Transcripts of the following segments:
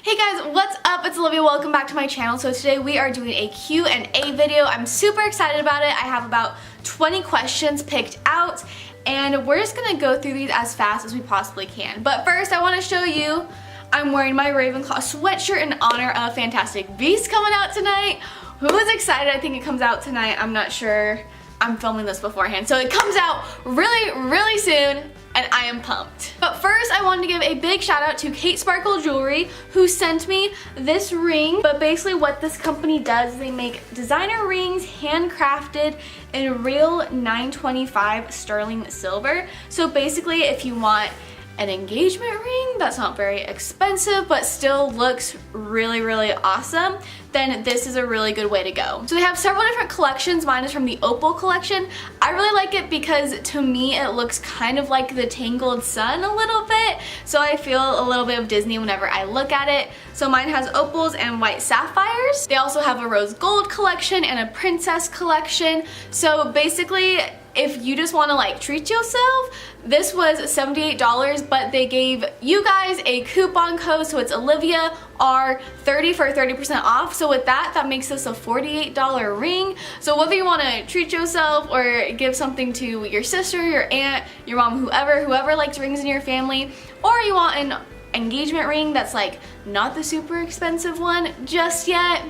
Hey guys, what's up? It's Olivia. Welcome back to my channel. So today we are doing a Q&A video. I'm super excited about it. I have about 20 questions picked out and we're just gonna go through these as fast as we possibly can. But first I want to show you I'm wearing my Ravenclaw sweatshirt in honor of Fantastic Beasts coming out tonight. Who is excited? I think it comes out tonight. I'm not sure. I'm filming this beforehand. So it comes out really soon and I am pumped. But first I wanted to give a big shout out to katesparklejewelry who sent me this ring. But basically what this company does is they make designer rings handcrafted in real 925 sterling silver. So basically if you want an engagement ring that's not very expensive but still looks really awesome, then this is a really good way to go. So they have several different collections. Mine is from the Opal collection. I really like it because to me it looks kind of like the Tangled Sun a little bit, so I feel a little bit of Disney whenever I look at it. So mine has opals and white sapphires. They also have a rose gold collection and a princess collection. So basically if you just want to like treat yourself, this was $78, but they gave you guys a coupon code, so it's Olivia R30 for 30% off. So with that, that makes this a $48 ring. So whether you want to treat yourself or give something to your sister, your aunt, your mom, whoever likes rings in your family, or you want an engagement ring that's like not the super expensive one just yet,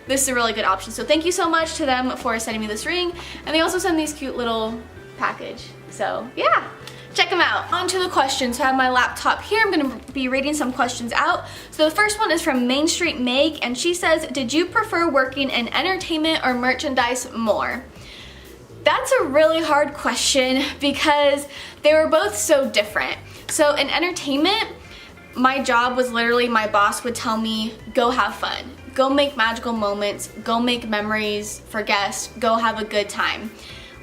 this is a really good option. So thank you so much to them for sending me this ring. And they also send these cute little package. So yeah, check them out. On to the questions. So I have my laptop here. I'm gonna be reading some questions out. So the first one is from Main Street Meg, and she says, did you prefer working in entertainment or merchandise more? That's a really hard question because they were both so different. So in entertainment, my job was literally my boss would tell me, go have fun. Go make magical moments, go make memories for guests, go have a good time.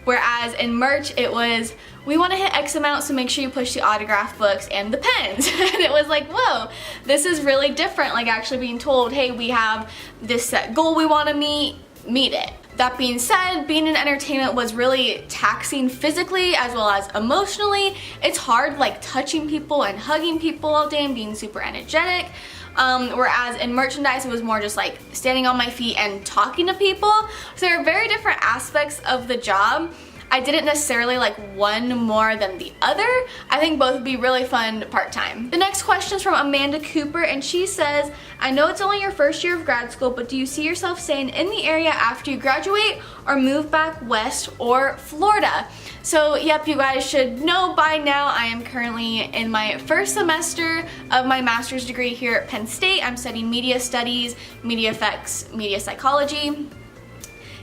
Whereas in merch, it was, we want to hit X amount, so make sure you push the autograph books and the pens. And it was like, whoa, this is really different, like actually being told, hey, we have this set goal we want to meet it. That being said, being in entertainment was really taxing physically as well as emotionally. It's hard like touching people and hugging people all day and being super energetic. Whereas in merchandise, it was more just like standing on my feet and talking to people. So there are very different aspects of the job. I didn't necessarily like one more than the other. I think both would be really fun part-time. The next question is from Amanda Cooper, and she says, I know it's only your first year of grad school, but do you see yourself staying in the area after you graduate or move back west or Florida? So yep, you guys should know by now I am currently in my first semester of my master's degree here at Penn State. I'm studying media studies, media effects, media psychology.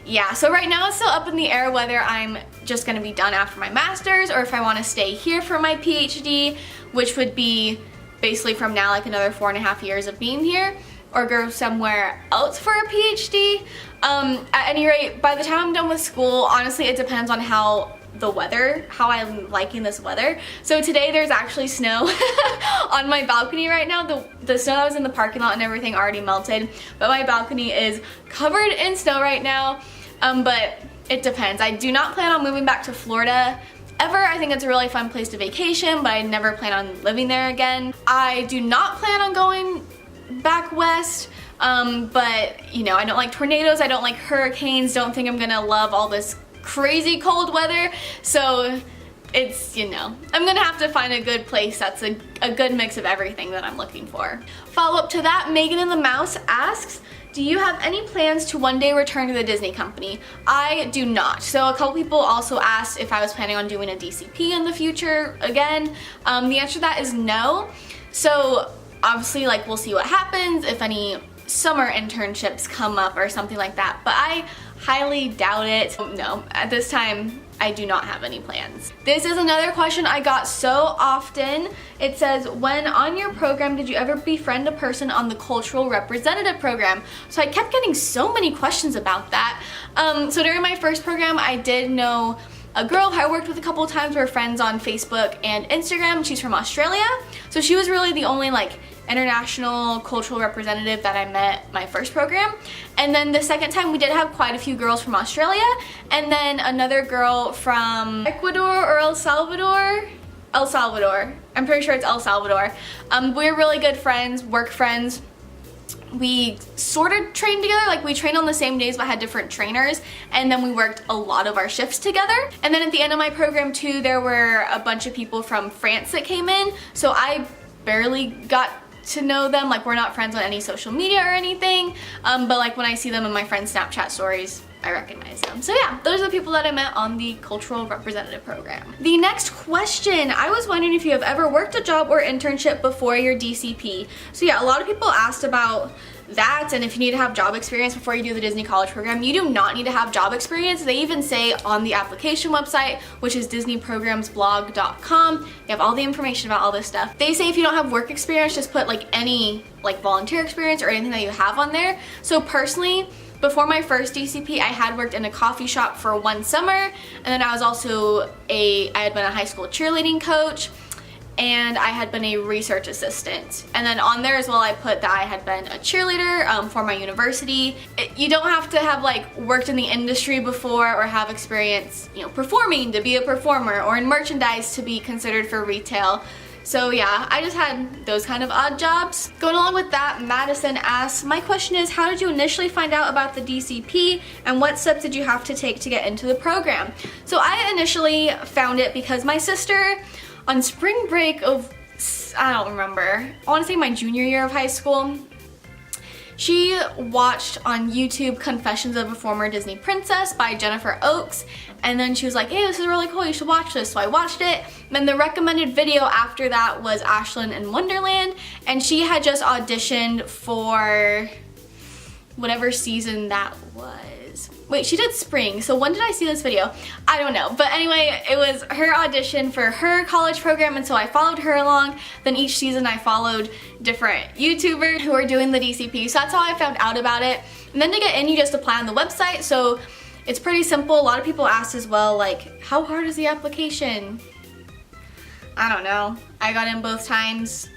Yeah, so right now it's still up in the air whether I'm just gonna be done after my master's or if I want to stay here for my PhD, which would be basically from now like another 4.5 years of being here, or go somewhere else for a PhD. At any rate, by the time I'm done with school, honestly it depends on how I'm liking this weather. So today there's actually snow on my balcony right now. The snow that was in the parking lot and everything already melted, but my balcony is covered in snow right now. But it depends. I do not plan on moving back to Florida ever. I think it's a really fun place to vacation, but I never plan on living there again. I do not plan on going back west. But you know, I don't like tornadoes, I don't like hurricanes, don't think I'm gonna love all this crazy cold weather, so it's, you know, I'm gonna have to find a good place that's a good mix of everything that I'm looking for. Follow up to that, Megan and the Mouse asks, do you have any plans to one day return to the Disney company? I do not. So a couple people also asked if I was planning on doing a DCP in the future again. The answer to that is no. So obviously like we'll see what happens if any summer internships come up or something like that, but I highly doubt it. No, at this time I do not have any plans. This is another question I got so often. It says, when on your program did you ever befriend a person on the cultural representative program? So I kept getting so many questions about that. So during my first program I did know a girl who I worked with a couple of times. We were friends on Facebook and Instagram. She's from Australia, so she was really the only like international cultural representative that I met my first program. And then the second time we did have quite a few girls from Australia, and then another girl from Ecuador or El Salvador. I'm pretty sure it's El Salvador. We're really good friends, work friends. we sort of trained together, like we trained on the same days but had different trainers, and then we worked a lot of our shifts together. And then at the end of my program too, there were a bunch of people from France that came in, so I barely got to know them. Like, we're not friends on any social media or anything, but like when I see them in my friends' Snapchat stories, I recognize them. So yeah, those are the people that I met on the cultural representative program. The next question, I was wondering if you have ever worked a job or internship before your DCP. So yeah, a lot of people asked about that, and if you need to have job experience before you do the Disney College program. You do not need to have job experience. They even say on the application website, which is disneyprogramsblog.com, you have all the information about all this stuff. They say if you don't have work experience, just put like any like volunteer experience or anything that you have on there. So personally, before my first DCP, I had worked in a coffee shop for 1 summer, and then I was also I had been a high school cheerleading coach, and I had been a research assistant. And then on there as well, I put that I had been a cheerleader for my university. You don't have to have like worked in the industry before or have experience, you know, performing to be a performer, or in merchandise to be considered for retail. So yeah, I just had those kind of odd jobs. Going along with that, Madison asks, my question is, how did you initially find out about the DCP, and what steps did you have to take to get into the program? So I initially found it because my sister, on spring break of, I don't remember, I want to say my junior year of high school, she watched on YouTube Confessions of a Former Disney Princess by Jennifer Oakes, and then she was like, hey, this is really cool, you should watch this. So I watched it. And then the recommended video after that was Ashlyn in Wonderland, and she had just auditioned for whatever season that was. Wait, she did spring, so when did I see this video? I don't know, but anyway, it was her audition for her college program, and so I followed her along. Then each season I followed different YouTubers who were doing the DCP, so that's how I found out about it. And then to get in, you just apply on the website, so it's pretty simple. A lot of people asked as well, like, how hard is the application? I don't know. I got in both times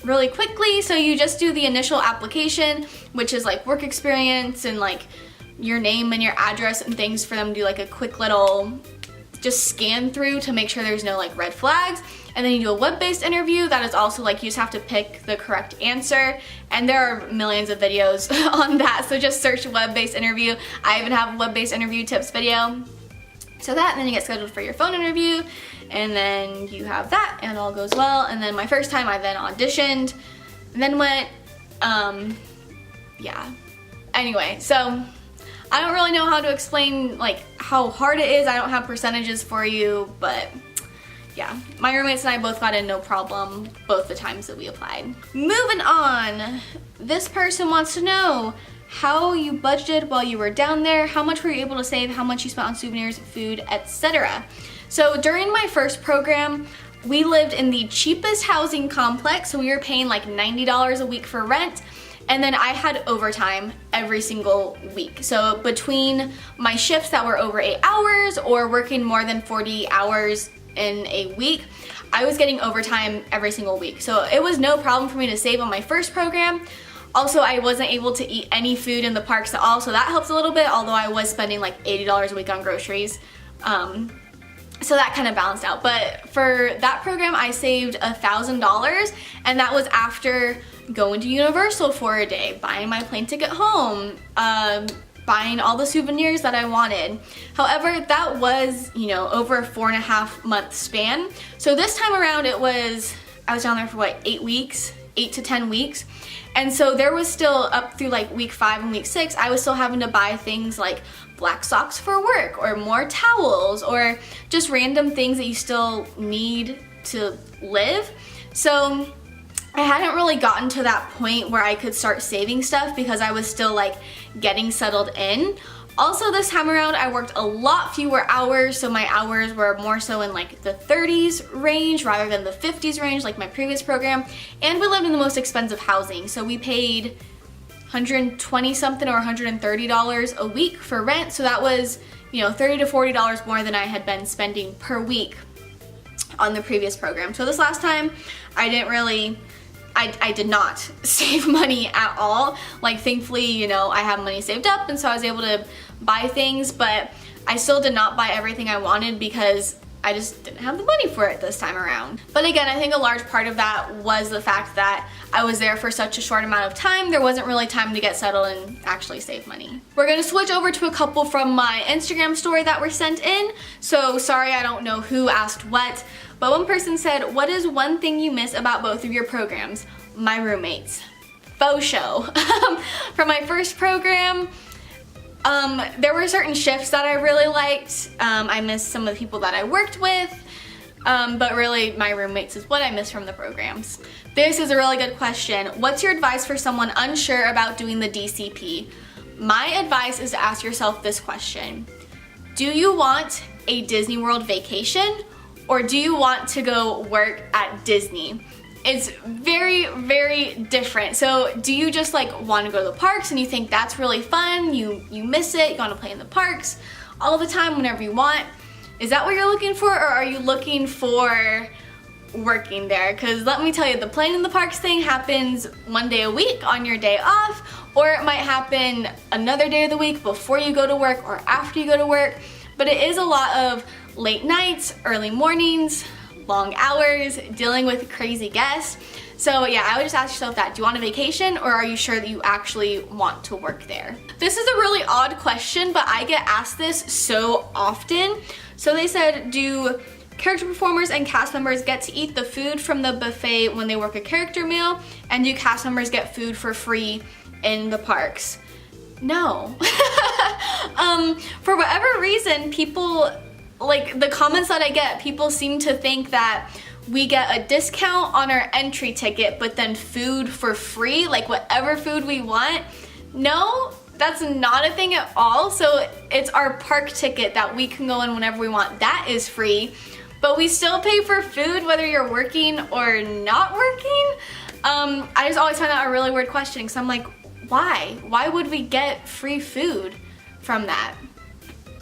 really quickly, so you just do the initial application, which is like work experience and like your name and your address and things for them to do like a quick little just scan through to make sure there's no like red flags. And then you do a web-based interview that is also like you just have to pick the correct answer, and there are millions of videos on that, so just search web-based interview. I even have a web-based interview tips video. So that, and then you get scheduled for your phone interview, and then you have that, and it all goes well. And then my first time I then auditioned, and then went, yeah. Anyway, so I don't really know how to explain like how hard it is. I don't have percentages for you, but yeah, my roommates and I both got in no problem both the times that we applied. Moving on, this person wants to know how you budgeted while you were down there, how much were you able to save, how much you spent on souvenirs, food, etc. So during my first program, we lived in the cheapest housing complex, so we were paying like $90 a week for rent. And then I had overtime every single week. So between my shifts that were over 8 hours or working more than 40 hours in a week, I was getting overtime every single week. So it was no problem for me to save on my first program. Also, I wasn't able to eat any food in the parks at all, so that helps a little bit, although I was spending like $80 a week on groceries. So that kind of balanced out. But for that program, I saved $1,000, and that was after going to Universal for a day, buying my plane ticket home, buying all the souvenirs that I wanted. However, that was, you know, over a 4.5 month span. So this time around I was down there for what, 8 weeks, 8 to 10 weeks. And so there was still up through like week 5 and week 6, I was still having to buy things like black socks for work, or more towels, or just random things that you still need to live. So I hadn't really gotten to that point where I could start saving stuff because I was still like getting settled in. Also, this time around I worked a lot fewer hours, so my hours were more so in like the 30s range rather than the 50s range like my previous program. And we lived in the most expensive housing, so we paid $120 something or $130 a week for rent. So that was, you know, $30 to $40 more than I had been spending per week on the previous program. So this last time I did not save money at all. Like, thankfully, you know, I have money saved up, and so I was able to buy things, but I still did not buy everything I wanted because I just didn't have the money for it this time around. But again, I think a large part of that was the fact that I was there for such a short amount of time. There wasn't really time to get settled and actually save money. We're gonna switch over to a couple from my Instagram story that were sent in. So sorry, I don't know who asked what, but one person said, what is one thing you miss about both of your programs? My roommates. Faux show. For my first program, there were certain shifts that I really liked. I missed some of the people that I worked with, but really my roommates is what I miss from the programs. This is a really good question. What's your advice for someone unsure about doing the DCP? My advice is to ask yourself this question. Do you want a Disney World vacation, or do you want to go work at Disney? It's very, very different. So do you just like want to go to the parks and you think that's really fun, you miss it, you want to play in the parks all the time whenever you want? Is that what you're looking for, or are you looking for working there? Because let me tell you, the playing in the parks thing happens one day a week on your day off, or it might happen another day of the week before you go to work or after you go to work. But it is a lot of late nights, early mornings, long hours, dealing with crazy guests. So yeah, I would just ask yourself that. Do you want a vacation, or are you sure that you actually want to work there? This is a really odd question, but I get asked this so often. So they said, do character performers and cast members get to eat the food from the buffet when they work a character meal? And do cast members get food for free in the parks? No. For whatever reason, people, like the comments that I get, people seem to think that we get a discount on our entry ticket, but then food for free, like whatever food we want. No, that's not a thing at all. So it's our park ticket that we can go in whenever we want. That is free, but we still pay for food whether you're working or not working. I just always find that a really weird question, because I'm like, why? Why would we get free food from that?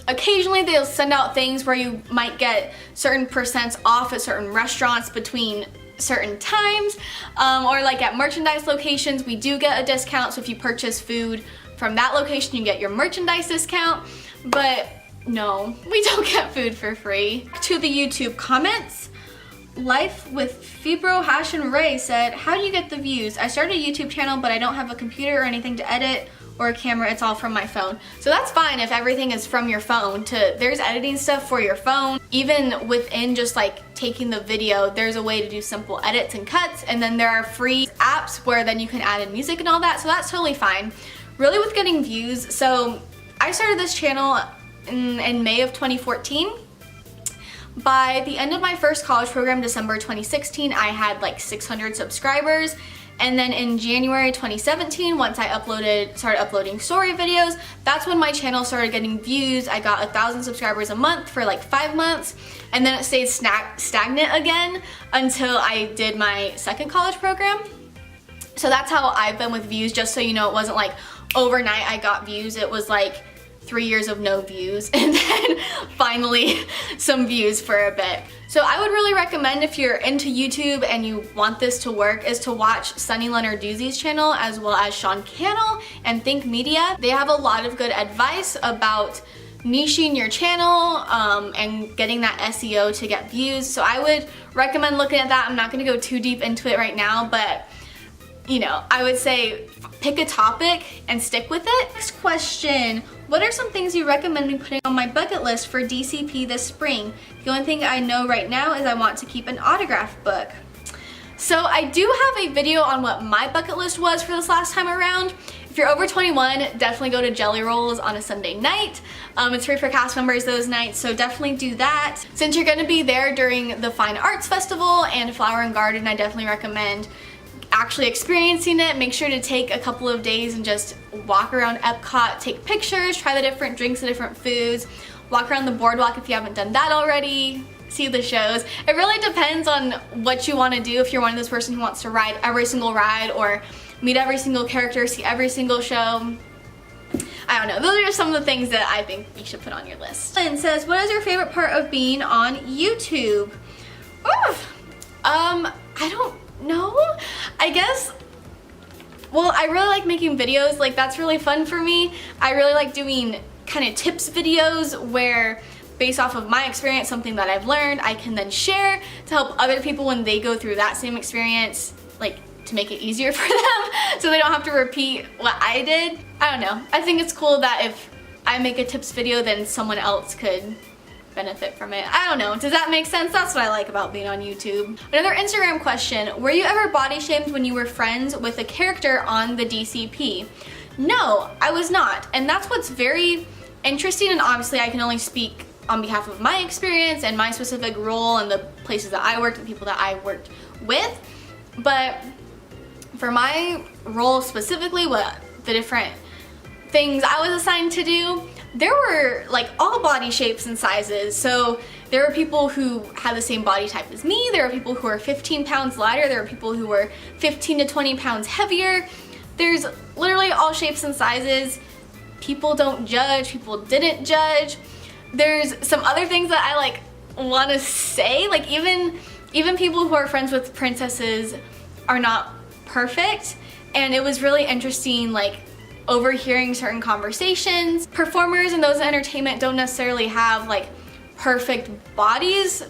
Occasionally they'll send out things where you might get certain percents off at certain restaurants between certain times, or like at merchandise locations we do get a discount, so if you purchase food from that location you get your merchandise discount. But no, we don't get food for free. To the YouTube comments, Life with Fibro Hash and Ray said, how do you get the views? I started a YouTube channel, but I don't have a computer or anything to edit or a camera. It's all from my phone. So that's fine if everything is from your phone. There's editing stuff for your phone. Even within just like taking the video, there's a way to do simple edits and cuts, and then there are free apps where then you can add in music and all that, so that's totally fine. Really with getting views, so I started this channel in May of 2014. By the end of my first college program, December 2016, I had like 600 subscribers. And then in January 2017, once I started uploading story videos, that's when my channel started getting views. I got 1,000 subscribers a month for like 5 months, and then it stayed stagnant again until I did my second college program. So that's how I've been with views, just so you know. It wasn't like overnight I got views. It was like 3 years of no views, and then finally some views for a bit. So I would really recommend, if you're into YouTube and you want this to work, is to watch Sunny Lenarduzzi's channel, as well as Sean Cannell and Think Media. They have a lot of good advice about niching your channel and getting that SEO to get views. So I would recommend looking at that. I'm not gonna go too deep into it right now, but you know, I would say pick a topic and stick with it. Next question. What are some things you recommend me putting on my bucket list for DCP this spring? The only thing I know right now is I want to keep an autograph book. So I do have a video on what my bucket list was for this last time around. If you're over 21, definitely go to Jelly Rolls on a Sunday night. It's free for cast members those nights, so definitely do that. Since you're gonna be there during the Fine Arts Festival and Flower and Garden, I definitely recommend actually experiencing it. Make sure to take a couple of days and just walk around Epcot, take pictures, try the different drinks, the different foods, walk around the boardwalk if you haven't done that already, see the shows. It really depends on what you want to do. If you're one of those person who wants to ride every single ride or meet every single character, see every single show, I don't know. Those are just some of the things that I think you should put on your list. Lynn says, what is your favorite part of being on YouTube? Oof. I don't know. I guess, well, I really like making videos. Like, that's really fun for me. I really like doing kind of tips videos where based off of my experience, something that I've learned, I can then share to help other people when they go through that same experience, like to make it easier for them so they don't have to repeat what I did. I don't know. I think it's cool that if I make a tips video, then someone else could benefit from it. I don't know. Does that make sense? That's what I like about being on YouTube. Another Instagram question. Were you ever body shamed when you were friends with a character on the DCP? No, I was not. And that's what's very interesting, and obviously I can only speak on behalf of my experience and my specific role and the places that I worked and people that I worked with. But for my role specifically, what the different things I was assigned to do, there were like all body shapes and sizes. So there were people who had the same body type as me, there were people who were 15 pounds lighter, there were people who were 15 to 20 pounds heavier. There's literally all shapes and sizes. People don't judge, people didn't judge. There's some other things that I like want to say, like even people who are friends with princesses are not perfect, and it was really interesting like overhearing certain conversations. Performers and those in entertainment don't necessarily have like perfect bodies.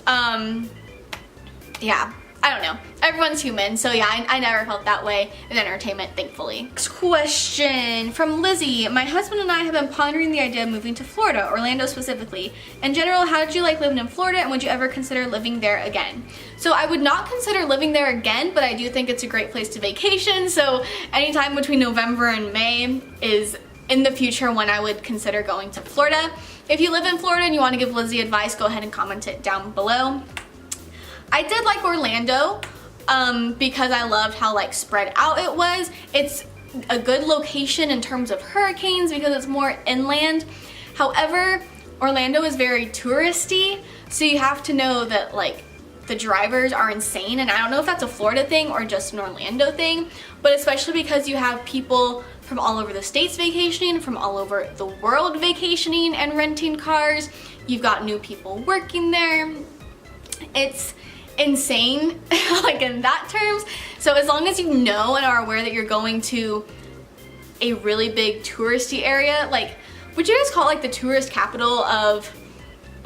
Yeah, I don't know. Everyone's human, so yeah, I never felt that way in entertainment, thankfully. Next question from Lizzie. My husband and I have been pondering the idea of moving to Florida, Orlando specifically. In general, how did you like living in Florida, and would you ever consider living there again? So I would not consider living there again, but I do think it's a great place to vacation, so anytime between November and May is in the future when I would consider going to Florida. If you live in Florida and you want to give Lizzie advice, go ahead and comment it down below. I did like Orlando because I loved how like spread out it was. It's a good location in terms of hurricanes because it's more inland. However, Orlando is very touristy, so you have to know that like the drivers are insane, and I don't know if that's a Florida thing or just an Orlando thing, but especially because you have people from all over the states vacationing, from all over the world vacationing and renting cars. You've got new people working there. It's insane like in that terms. So as long as you know and are aware that you're going to a really big touristy area, like would you guys call it like the tourist capital of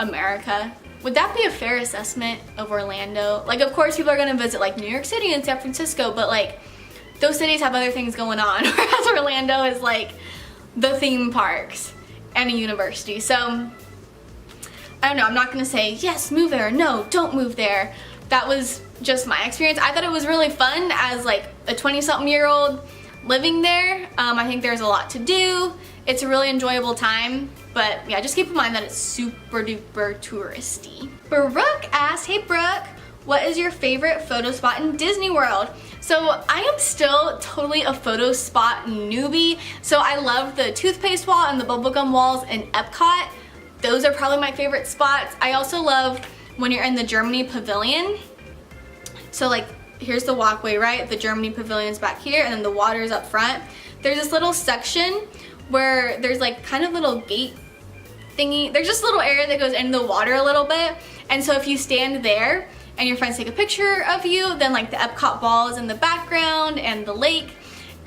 America? Would that be a fair assessment of Orlando? Like of course people are going to visit like New York City and San Francisco, but like those cities have other things going on, whereas Orlando is like the theme parks and a university. So I don't know, I'm not gonna say yes, move there, no, don't move there. That was just my experience. I thought it was really fun as like a 20-something-year-old living there. I think there's a lot to do. It's a really enjoyable time, but yeah, just keep in mind that it's super duper touristy. Brooke asked, hey Brooke, what is your favorite photo spot in Disney World? So I am still totally a photo spot newbie. So I love the toothpaste wall and the bubblegum walls in Epcot. Those are probably my favorite spots. I also love when you're in the Germany Pavilion. So like, here's the walkway, right? The Germany Pavilion's back here, and then the water's up front. There's this little section where there's like kind of little gate thingy. There's just a little area that goes into the water a little bit. And so if you stand there and your friends take a picture of you, then like the Epcot ball is in the background and the lake.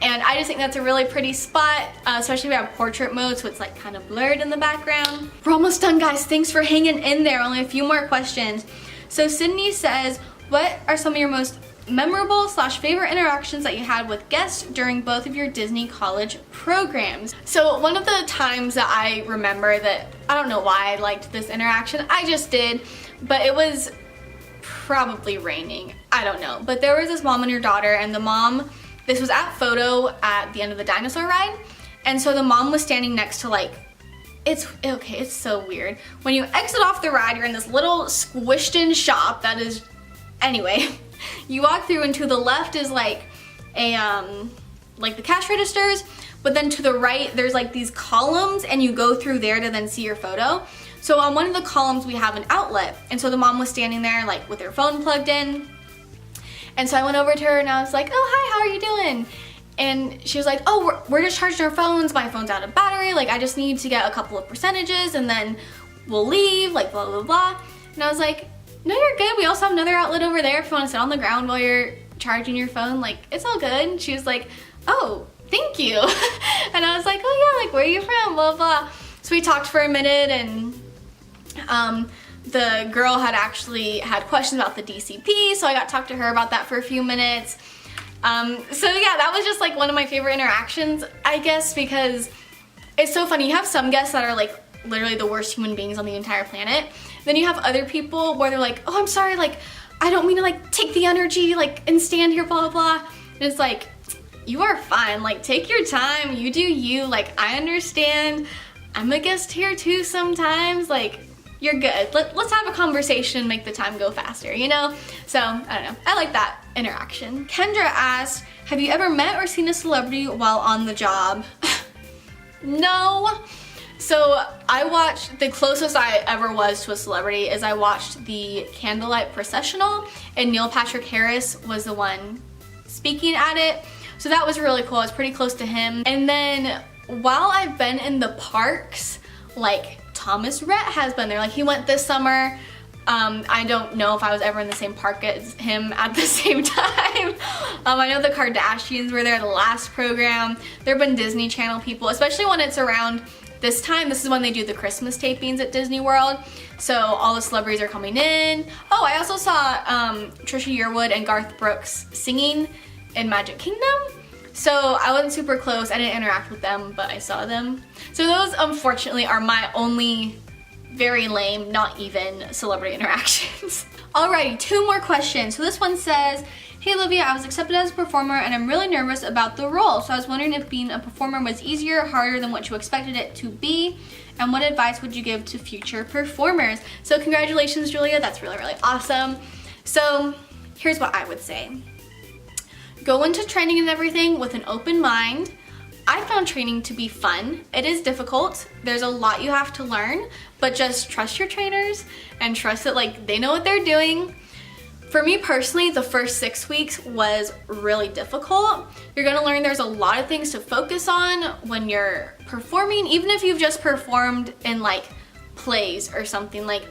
And I just think that's a really pretty spot, especially if we have portrait mode, so it's like kind of blurred in the background. We're almost done, guys. Thanks for hanging in there. Only a few more questions. So Sydney says, what are some of your most memorable / favorite interactions that you had with guests during both of your Disney college programs? So one of the times that I remember that, I don't know why I liked this interaction, I just did, but it was probably raining. I don't know. But there was this mom and her daughter, and the mom, this was at photo at the end of the dinosaur ride, and so the mom was standing next to like, it's so weird. When you exit off the ride, you're in this little squished in shop that is, anyway, you walk through, and to the left is like a, like the cash registers, but then to the right, there's like these columns, and you go through there to then see your photo. So on one of the columns, we have an outlet, and so the mom was standing there like with her phone plugged in. And so I went over to her and I was like, oh, hi, how are you doing? And she was like, oh, we're just charging our phones. My phone's out of battery. Like, I just need to get a couple of percentages and then we'll leave, like, blah, blah, blah. And I was like, no, you're good. We also have another outlet over there if you want to sit on the ground while you're charging your phone. Like, it's all good. And she was like, oh, thank you. And I was like, oh, yeah, like, where are you from? Blah, blah. So we talked for a minute, and The girl had actually had questions about the DCP, so I got to talk to her about that for a few minutes. So yeah, that was just like one of my favorite interactions, I guess, because it's so funny. You have some guests that are like literally the worst human beings on the entire planet. Then you have other people where they're like, oh, I'm sorry, like, I don't mean to like take the energy, like, and stand here, blah, blah, blah. And it's like, you are fine, like, take your time, you do you, like, I understand. I'm a guest here too sometimes, like, you're good. Let's have a conversation, make the time go faster, you know? So, I don't know, I like that interaction. Kendra asked, have you ever met or seen a celebrity while on the job? No. So I watched, the closest I ever was to a celebrity is I watched the Candlelight Processional, and Neil Patrick Harris was the one speaking at it. So that was really cool. I was pretty close to him. And then while I've been in the parks, like Thomas Rhett has been there. Like he went this summer. I don't know if I was ever in the same park as him at the same time. I know the Kardashians were there the last program. There have been Disney Channel people, especially when it's around this time. This is when they do the Christmas tapings at Disney World. So all the celebrities are coming in. Oh, I also saw Trisha Yearwood and Garth Brooks singing in Magic Kingdom. So I wasn't super close. I didn't interact with them, but I saw them. So those, unfortunately, are my only very lame, not even celebrity interactions. Alrighty, 2 more questions. So this one says, hey Olivia, I was accepted as a performer and I'm really nervous about the role. So I was wondering if being a performer was easier or harder than what you expected it to be, and what advice would you give to future performers? So congratulations, Julia, that's really, really awesome. So here's what I would say. Go into training and everything with an open mind. I found training to be fun. It is difficult. There's a lot you have to learn, but just trust your trainers and trust that like they know what they're doing. For me personally, the first 6 weeks was really difficult. You're gonna learn there's a lot of things to focus on when you're performing, even if you've just performed in like plays or something. Like,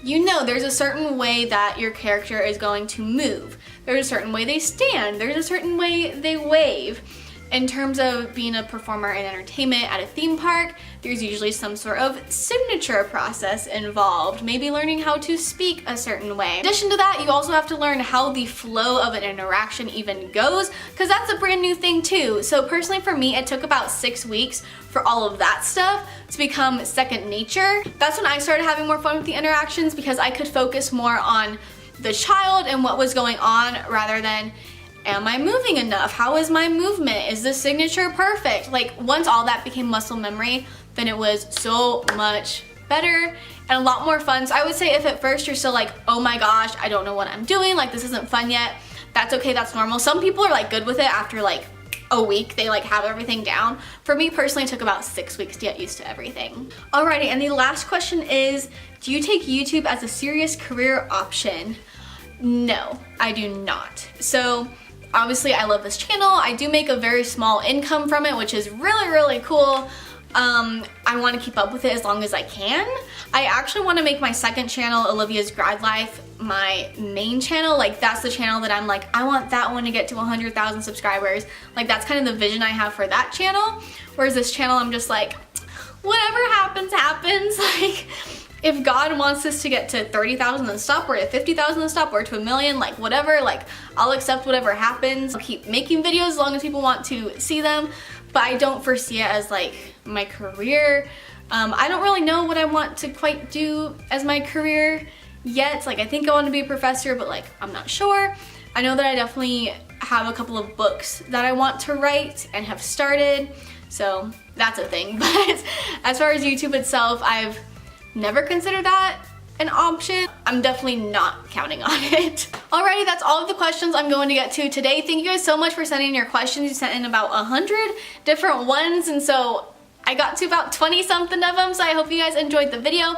you know, there's a certain way that your character is going to move. There's a certain way they stand. There's a certain way they wave. In terms of being a performer in entertainment at a theme park, there's usually some sort of signature process involved, maybe learning how to speak a certain way. In addition to that, you also have to learn how the flow of an interaction even goes, because that's a brand new thing too. So personally for me, it took about 6 weeks for all of that stuff to become second nature. That's when I started having more fun with the interactions, because I could focus more on the child and what was going on rather than, am I moving enough? How is my movement? Is the signature perfect? Like, once all that became muscle memory, then it was so much better and a lot more fun. So I would say if at first you're still like, oh my gosh, I don't know what I'm doing, like this isn't fun yet, that's okay, that's normal. Some people are like good with it after like a week, they like have everything down. For me personally, it took about 6 weeks to get used to everything. Alrighty, and the last question is, do you take YouTube as a serious career option? No, I do not. So obviously I love this channel. I do make a very small income from it, which is really, really cool. I want to keep up with it as long as I can. I actually want to make my second channel, Olivia's Grad Life, my main channel. Like, that's the channel that I'm like, I want that one to get to 100,000 subscribers. Like, that's kind of the vision I have for that channel. Whereas this channel, I'm just like, whatever happens, happens. Like, if God wants this to get to 30,000 and stop, or to 50,000 and stop, or to 1 million, like whatever, like I'll accept whatever happens. I'll keep making videos as long as people want to see them, but I don't foresee it as like my career. I don't really know what I want to quite do as my career yet. Like, I think I want to be a professor, but like I'm not sure. I know that I definitely have a couple of books that I want to write and have started, so that's a thing. But as far as YouTube itself, I've never considered that an option. I'm definitely not counting on it. Alrighty, that's all of the questions I'm going to get to today. Thank you guys so much for sending in your questions. You sent in about 100 different ones, and so I got to about 20 something of them, so I hope you guys enjoyed the video.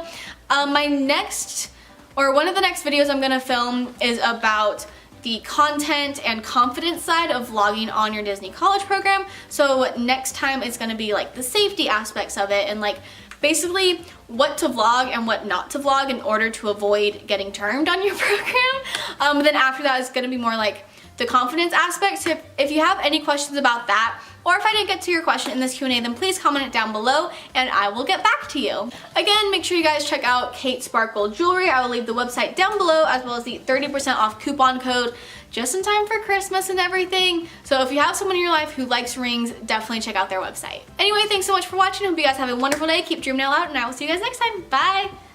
One of the next videos I'm gonna film is about the content and confidence side of vlogging on your Disney college program. So next time it's gonna be like the safety aspects of it, and like basically what to vlog and what not to vlog in order to avoid getting termed on your program. Then after that, it's gonna be more like the confidence aspect. So if you have any questions about that, or if I didn't get to your question in this Q&A, then please comment it down below and I will get back to you. Again, make sure you guys check out Kate Sparkle Jewelry. I will leave the website down below, as well as the 30% off coupon code, just in time for Christmas and everything. So if you have someone in your life who likes rings, definitely check out their website. Anyway, thanks so much for watching. Hope you guys have a wonderful day. Keep dreaming out loud, and I will see you guys next time. Bye!